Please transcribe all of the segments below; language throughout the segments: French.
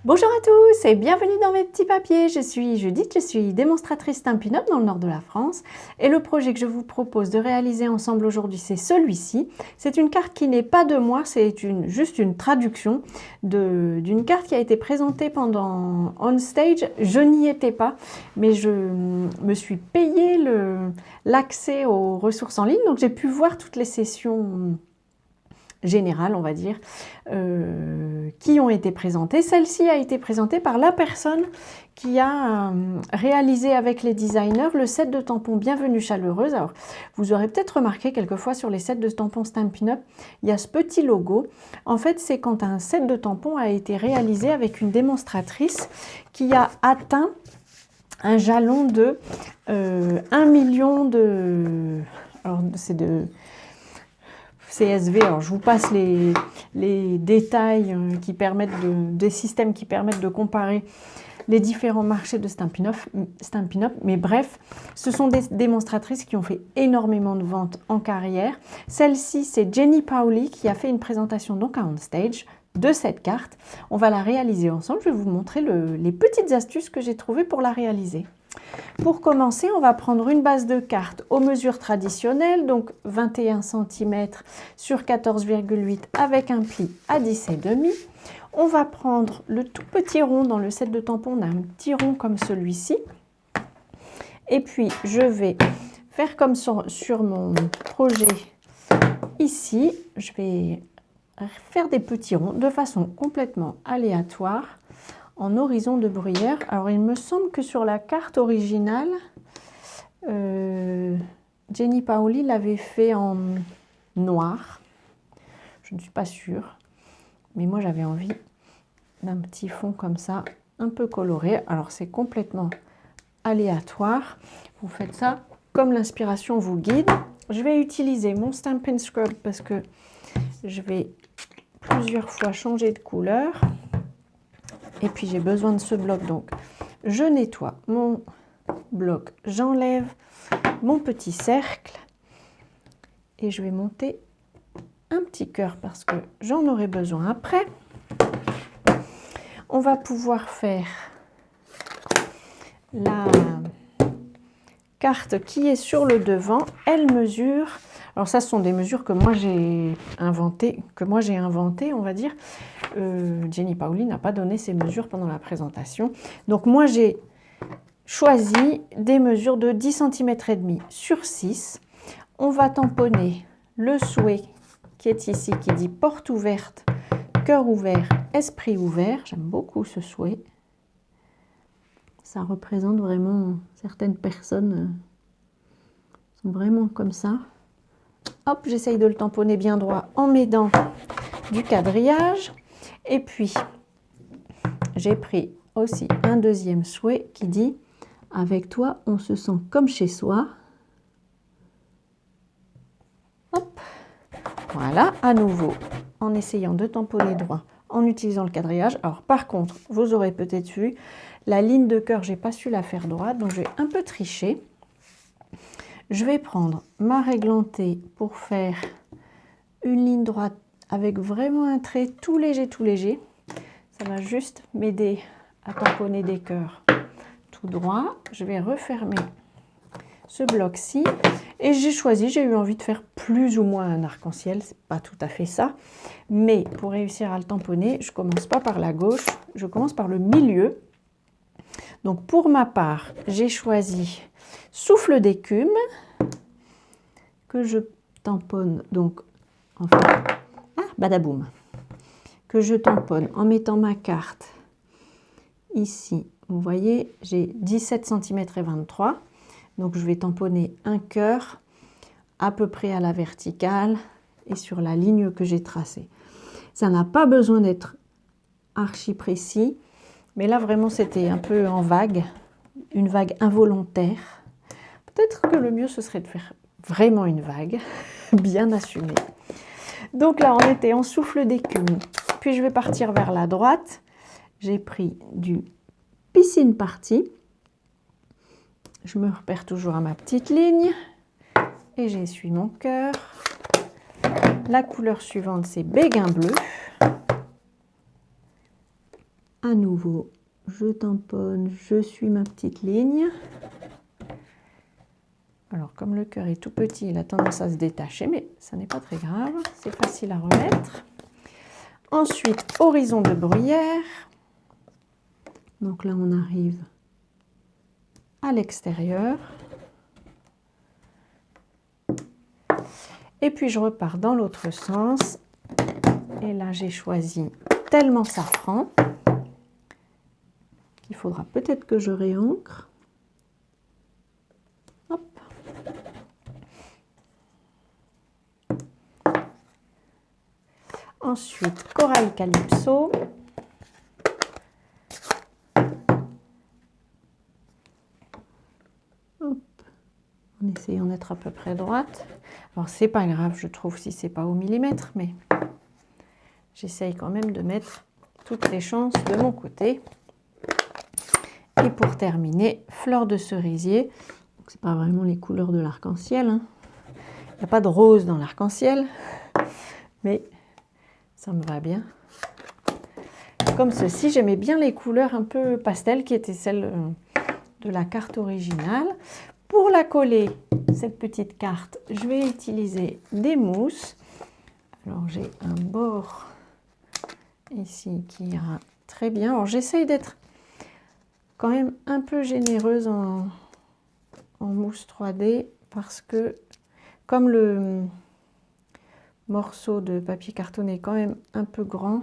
Bonjour à tous et bienvenue dans mes petits papiers. Je suis Judith, je suis démonstratrice Stampin' Up dans le nord de la France et le projet que je vous propose de réaliser ensemble aujourd'hui, c'est celui-ci. C'est une carte qui n'est pas de moi, c'est juste une traduction d'une carte qui a été présentée pendant On Stage. Je n'y étais pas, mais je me suis payé l'accès aux ressources en ligne, donc j'ai pu voir toutes les sessions générales, on va dire, qui ont été présentées. Celle-ci a été présentée par la personne qui a réalisé avec les designers le set de tampons Bienvenue Chaleureuse. Alors, vous aurez peut-être remarqué quelquefois sur les sets de tampons Stampin' Up, il y a ce petit logo. En fait, c'est quand un set de tampons a été réalisé avec une démonstratrice qui a atteint un jalon de 1 million de... Alors, c'est de... CSV, alors je vous passe les détails qui permettent des systèmes qui permettent de comparer les différents marchés de Stampin' Up, mais bref, ce sont des démonstratrices qui ont fait énormément de ventes en carrière. Celle-ci, c'est Jenny Paoli qui a fait une présentation donc à On Stage de cette carte. On va la réaliser ensemble, je vais vous montrer les petites astuces que j'ai trouvées pour la réaliser. Pour commencer, on va prendre une base de carte aux mesures traditionnelles, donc 21 cm sur 14,8 avec un pli à 10,5. On va prendre le tout petit rond dans le set de tampons, on a un petit rond comme celui-ci. Et puis, je vais faire comme sur mon projet ici, je vais faire des petits ronds de façon complètement aléatoire, en horizon de bruyère. Alors, il me semble que sur la carte originale, Jenny Paoli l'avait fait en noir. Je ne suis pas sûre, mais moi j'avais envie d'un petit fond comme ça, un peu coloré. Alors, c'est complètement aléatoire. Vous faites ça comme l'inspiration vous guide. Je vais utiliser mon Stampin' Scrub parce que je vais plusieurs fois changer de couleur. Et puis j'ai besoin de ce bloc, donc je nettoie mon bloc, j'enlève mon petit cercle et je vais monter un petit cœur parce que j'en aurai besoin après. On va pouvoir faire la carte qui est sur le devant. Elle mesure, alors ça ce sont des mesures que moi j'ai inventées, on va dire. Jenny Paoli n'a pas donné ses mesures pendant la présentation. Donc moi j'ai choisi des mesures de 10,5 cm sur 6. On va tamponner le souhait qui est ici, qui dit porte ouverte, cœur ouvert, esprit ouvert. J'aime beaucoup ce souhait. Ça représente vraiment certaines personnes sont vraiment comme ça. Hop, j'essaye de le tamponner bien droit en m'aidant du quadrillage. Et puis, j'ai pris aussi un deuxième souhait qui dit « Avec toi, on se sent comme chez soi ». Hop, voilà, à nouveau, en essayant de tamponner droit, en utilisant le quadrillage. Alors, par contre, vous aurez peut-être vu, la ligne de cœur, je n'ai pas su la faire droite, donc je vais un peu tricher. Je vais prendre ma réglantée pour faire une ligne droite avec vraiment un trait tout léger. Ça va juste m'aider à tamponner des cœurs tout droit. Je vais refermer ce bloc-ci et j'ai eu envie de faire plus ou moins un arc-en-ciel. C'est pas tout à fait ça, mais pour réussir à le tamponner, je commence pas par la gauche, je commence par le milieu. Donc pour ma part, j'ai choisi Souffle d'écume que je tamponne donc en fait, badaboum, que je tamponne en mettant ma carte ici. Vous voyez, j'ai 17 cm et 23. Donc je vais tamponner un cœur à peu près à la verticale et sur la ligne que j'ai tracée. Ça n'a pas besoin d'être archi précis, mais là vraiment c'était un peu en vague, une vague involontaire. Peut-être que le mieux ce serait de faire vraiment une vague, bien assumée. Donc là on était en souffle d'écume, puis je vais partir vers la droite. J'ai pris du piscine party. Je me repère toujours à ma petite ligne et j'essuie mon cœur. La couleur suivante, c'est béguin bleu. à nouveau, je tamponne, je suis ma petite ligne. Alors, comme le cœur est tout petit, il a tendance à se détacher, mais ça n'est pas très grave, c'est facile à remettre. Ensuite, horizon de bruyère. Donc là, on arrive à l'extérieur. Et puis, je repars dans l'autre sens. Et là, j'ai choisi tellement safran qu'il faudra peut-être que je réancre. Hop. Ensuite, corail calypso. Hop. En essayant d'être à peu près droite. Alors, c'est pas grave, je trouve, si c'est pas au millimètre, mais j'essaye quand même de mettre toutes les chances de mon côté. Et pour terminer, fleur de cerisier. C'est pas vraiment les couleurs de l'arc-en-ciel, hein. Il n'y a pas de rose dans l'arc-en-ciel, mais ça me va bien. Comme ceci, j'aimais bien les couleurs un peu pastel qui étaient celles de la carte originale. Pour la coller, cette petite carte, je vais utiliser des mousses. Alors j'ai un bord ici qui ira très bien. Alors j'essaye d'être quand même un peu généreuse en mousse 3D parce que comme le morceau de papier cartonné est quand même un peu grand,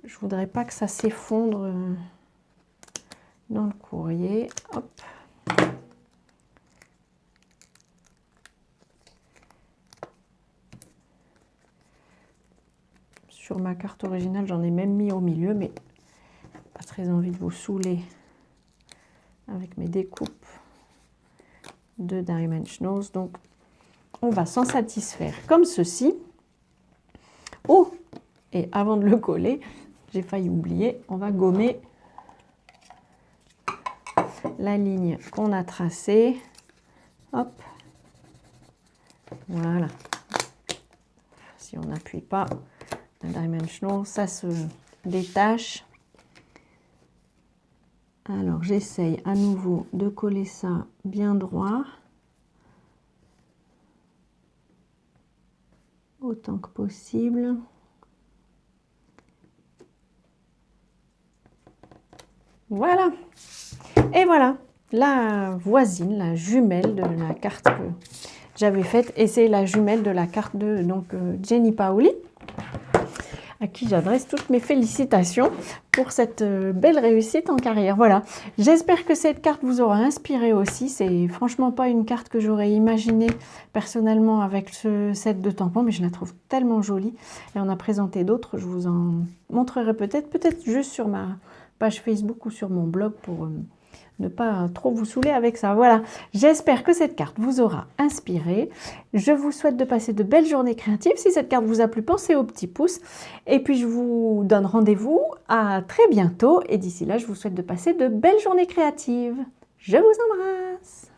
je voudrais pas que ça s'effondre dans le courrier. Hop. Sur ma carte originale, j'en ai même mis au milieu, mais pas très envie de vous saouler avec mes découpes de Dimensionals. Donc, on va s'en satisfaire comme ceci. Oh! Et avant de le coller, j'ai failli oublier, on va gommer la ligne qu'on a tracée. Hop. Voilà. Si on n'appuie pas un dimensional, ça se détache. Alors, j'essaye à nouveau de coller ça bien droit. Autant que possible. Voilà. Et voilà, la voisine, la jumelle de la carte que j'avais faite. Et c'est la jumelle de la carte de Jenny Paoli, à qui j'adresse toutes mes félicitations pour cette belle réussite en carrière. Voilà, j'espère que cette carte vous aura inspiré aussi. C'est franchement pas une carte que j'aurais imaginée personnellement avec ce set de tampons, mais je la trouve tellement jolie. Et on a présenté d'autres, je vous en montrerai peut-être juste sur ma page Facebook ou sur mon blog pour ne pas trop vous saouler avec ça. Voilà, j'espère que cette carte vous aura inspiré. Je vous souhaite de passer de belles journées créatives. Si cette carte vous a plu, pensez au petit pouce. Et puis, je vous donne rendez-vous à très bientôt. Et d'ici là, je vous souhaite de passer de belles journées créatives. Je vous embrasse.